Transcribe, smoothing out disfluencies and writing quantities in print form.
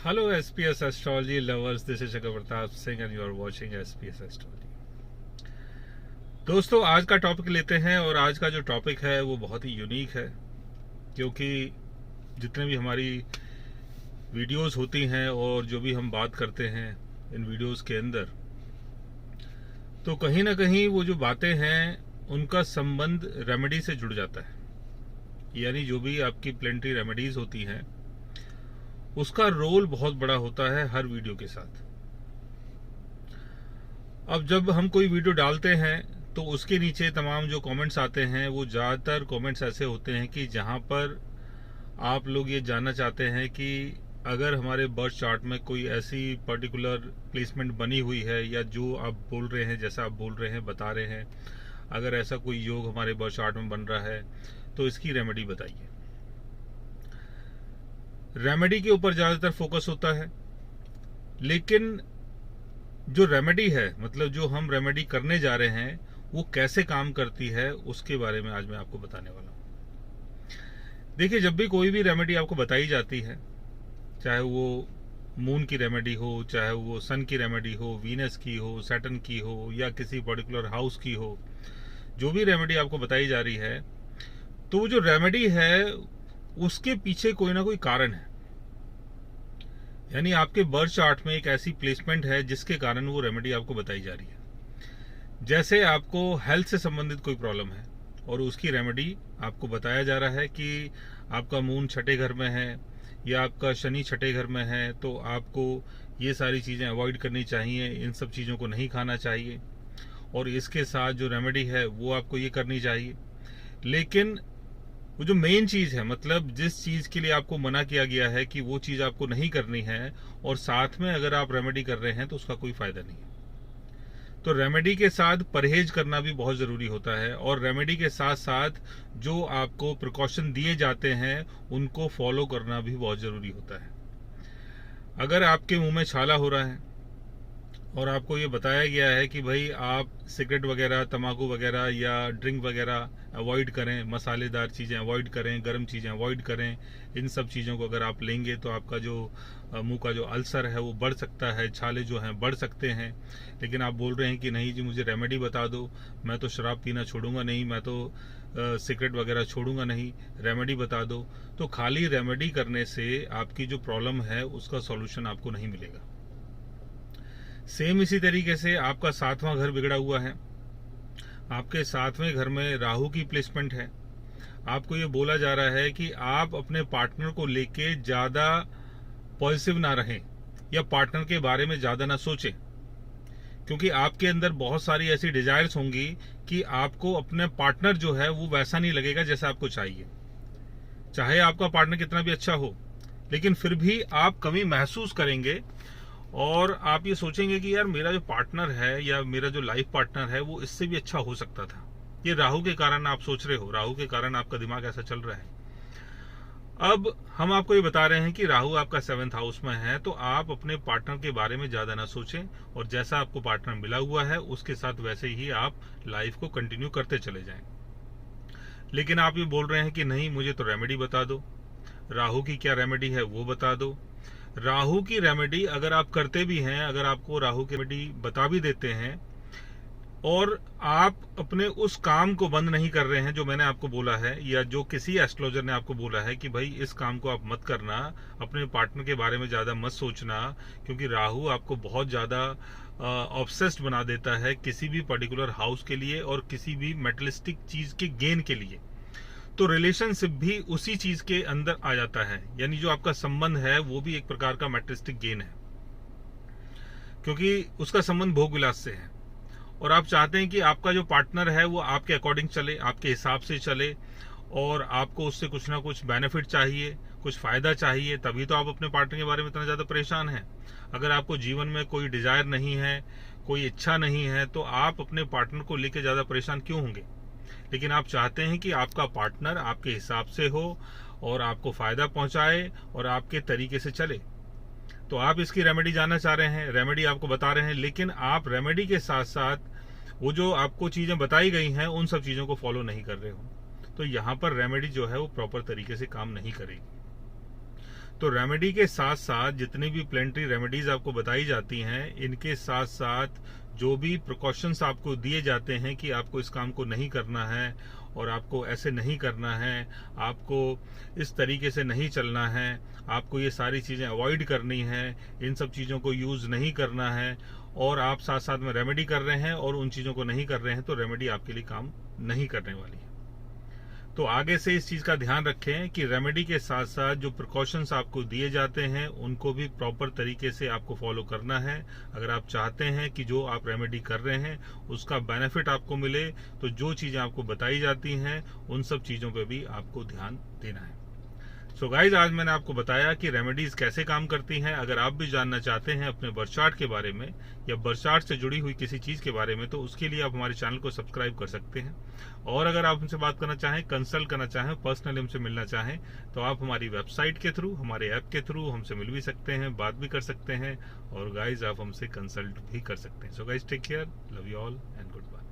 Hello SPS Astrology lovers, this is Jagar Pratap Singh and you are watching SPS Astrology। दोस्तों, आज का topic लेते हैं और आज का जो टॉपिक है वो बहुत ही यूनिक है, क्योंकि जितने भी हमारी वीडियोस होती हैं और जो भी हम बात करते हैं इन वीडियोस के अंदर, तो कहीं ना कहीं वो जो बातें हैं उनका संबंध रेमेडी से जुड़ जाता है। यानी जो भी आपकी प्लेंट्री रेमेडीज होती हैं उसका रोल बहुत बड़ा होता है हर वीडियो के साथ। अब जब हम कोई वीडियो डालते हैं तो उसके नीचे तमाम जो कमेंट्स आते हैं वो ज़्यादातर कमेंट्स ऐसे होते हैं कि जहां पर आप लोग ये जानना चाहते हैं कि अगर हमारे बर्थ चार्ट में कोई ऐसी पर्टिकुलर प्लेसमेंट बनी हुई है या जो आप बोल रहे हैं, जैसा आप बोल रहे हैं, बता रहे हैं, अगर ऐसा कोई योग हमारे बर्थ चार्ट में बन रहा है तो इसकी रेमेडी बताइए। रेमेडी के ऊपर ज्यादातर फोकस होता है, लेकिन जो रेमेडी है, मतलब जो हम रेमेडी करने जा रहे हैं, वो कैसे काम करती है उसके बारे में आज मैं आपको बताने वाला हूं। देखिए, जब भी कोई भी रेमेडी आपको बताई जाती है, चाहे वो मून की रेमेडी हो, चाहे वो सन की रेमेडी हो, वीनस की हो, सैटर्न की हो, या किसी पर्टिकुलर हाउस की हो, जो भी रेमेडी आपको बताई जा रही है, तो वो जो रेमेडी है उसके पीछे कोई ना कोई कारण है। यानी आपके बर्थ चार्ट में एक ऐसी प्लेसमेंट है जिसके कारण वो रेमेडी आपको बताई जा रही है। जैसे आपको हेल्थ से संबंधित कोई प्रॉब्लम है और उसकी रेमेडी आपको बताया जा रहा है कि आपका मून छठे घर में है या आपका शनि छठे घर में है, तो आपको ये सारी चीजें अवॉइड करनी चाहिए, इन सब चीजों को नहीं खाना चाहिए, और इसके साथ जो रेमेडी है वो आपको ये करनी चाहिए। लेकिन वो जो मेन चीज है, मतलब जिस चीज के लिए आपको मना किया गया है कि वो चीज आपको नहीं करनी है, और साथ में अगर आप रेमेडी कर रहे हैं तो उसका कोई फायदा नहीं है। तो रेमेडी के साथ परहेज करना भी बहुत जरूरी होता है, और रेमेडी के साथ साथ जो आपको प्रिकॉशन दिए जाते हैं उनको फॉलो करना भी बहुत जरूरी होता है। अगर आपके मुंह में छाला हो रहा है और आपको ये बताया गया है कि भाई आप सिगरेट वगैरह, तंबाकू वगैरह या ड्रिंक वगैरह अवॉइड करें, मसालेदार चीज़ें अवॉइड करें, गर्म चीज़ें अवॉइड करें, इन सब चीज़ों को अगर आप लेंगे तो आपका जो मुंह का जो अल्सर है वो बढ़ सकता है, छाले जो हैं बढ़ सकते हैं। लेकिन आप बोल रहे हैं कि नहीं जी, मुझे रेमेडी बता दो, मैं तो शराब पीना छोड़ूंगा नहीं, मैं तो सिगरेट वगैरह छोड़ूंगा नहीं, रेमेडी बता दो। तो खाली रेमेडी करने से आपकी जो प्रॉब्लम है उसका सॉल्यूशन आपको नहीं मिलेगा। सेम इसी तरीके से आपका 7वां घर बिगड़ा हुआ है, आपके 7वें घर में राहु की प्लेसमेंट है। आपको ये बोला जा रहा है कि आप अपने पार्टनर को लेके ज्यादा पॉजिटिव ना रहें या पार्टनर के बारे में ज्यादा ना सोचें, क्योंकि आपके अंदर बहुत सारी ऐसी डिजायर्स होंगी कि आपको अपने पार्टनर जो है वो वैसा नहीं लगेगा जैसा आपको चाहिए। चाहे आपका पार्टनर कितना भी अच्छा हो, लेकिन फिर भी आप कमी महसूस करेंगे और आप ये सोचेंगे कि यार मेरा जो पार्टनर है या मेरा जो लाइफ पार्टनर है वो इससे भी अच्छा हो सकता था। ये राहु के कारण आप सोच रहे हो, राहु के कारण आपका दिमाग ऐसा चल रहा है। अब हम आपको ये बता रहे हैं कि राहु आपका 7th हाउस में है, तो आप अपने पार्टनर के बारे में ज्यादा ना सोचें, और जैसा आपको पार्टनर मिला हुआ है उसके साथ वैसे ही आप लाइफ को कंटिन्यू करते चले जाएं। लेकिन आप ये बोल रहे हैं कि नहीं, मुझे तो रेमेडी बता दो, राहु की क्या रेमेडी है वो बता दो। राहु की रेमेडी अगर आप करते भी हैं, अगर आपको राहु की रेमेडी बता भी देते हैं और आप अपने उस काम को बंद नहीं कर रहे हैं जो मैंने आपको बोला है या जो किसी एस्ट्रोलॉजर ने आपको बोला है कि भाई इस काम को आप मत करना, अपने पार्टनर के बारे में ज्यादा मत सोचना, क्योंकि राहु आपको बहुत ज्यादा ऑब्सेस्ड बना देता है किसी भी पर्टिकुलर हाउस के लिए और किसी भी मेटलिस्टिक चीज के गेन के लिए। तो रिलेशनशिप भी उसी चीज के अंदर आ जाता है, यानी जो आपका संबंध है वो भी एक प्रकार का मैटेरियलिस्टिक गेन है, क्योंकि उसका संबंध भोग विलास से है। और आप चाहते हैं कि आपका जो पार्टनर है वो आपके अकॉर्डिंग चले, आपके हिसाब से चले, और आपको उससे कुछ ना कुछ बेनिफिट चाहिए, कुछ फायदा चाहिए, तभी तो आप अपने पार्टनर के बारे में इतना ज्यादा परेशान हैं। अगर आपको जीवन में कोई डिजायर नहीं है, कोई इच्छा नहीं है, तो आप अपने पार्टनर को लेकर ज्यादा परेशान क्यों होंगे? लेकिन आप चाहते हैं कि आपका पार्टनर आपके हिसाब से हो और आपको फायदा पहुंचाए और आपके तरीके से चले। तो आप इसकी रेमेडी जानना चाह रहे हैं, रेमेडी आपको बता रहे हैं, लेकिन आप रेमेडी के साथ साथ वो जो आपको चीजें बताई गई हैं उन सब चीजों को फॉलो नहीं कर रहे हो, तो यहाँ पर रेमेडी जो है वो प्रॉपर तरीके से काम नहीं करेगी। तो रेमेडी के साथ साथ जितनी भी प्लेंट्री रेमेडीज आपको बताई जाती हैं, इनके साथ साथ जो भी प्रिकॉशंस आपको दिए जाते हैं कि आपको इस काम को नहीं करना है और आपको ऐसे नहीं करना है, आपको इस तरीके से नहीं चलना है, आपको ये सारी चीज़ें अवॉइड करनी है, इन सब चीज़ों को यूज़ नहीं करना है, और आप साथ साथ में रेमेडी कर रहे हैं और उन चीज़ों को नहीं कर रहे हैं, तो रेमेडी आपके लिए काम नहीं करने वाली है। तो आगे से इस चीज का ध्यान रखें कि रेमेडी के साथ साथ जो प्रिकॉशंस आपको दिए जाते हैं उनको भी प्रॉपर तरीके से आपको फॉलो करना है। अगर आप चाहते हैं कि जो आप रेमेडी कर रहे हैं उसका बेनिफिट आपको मिले, तो जो चीजें आपको बताई जाती हैं उन सब चीजों पे भी आपको ध्यान देना है। सो गाइज, आज मैंने आपको बताया कि रेमेडीज कैसे काम करती हैं। अगर आप भी जानना चाहते हैं अपने बर्थ चार्ट के बारे में या बर्थ चार्ट से जुड़ी हुई किसी चीज के बारे में, तो उसके लिए आप हमारे चैनल को सब्सक्राइब कर सकते हैं। और अगर आप हमसे बात करना चाहें, कंसल्ट करना चाहें, पर्सनली हमसे मिलना चाहें, तो आप हमारी वेबसाइट के थ्रू, हमारे ऐप के थ्रू हमसे मिल भी सकते हैं, बात भी कर सकते हैं, और गाइज आप हमसे कंसल्ट भी कर सकते हैं। So guys, take care, love you all and good bye.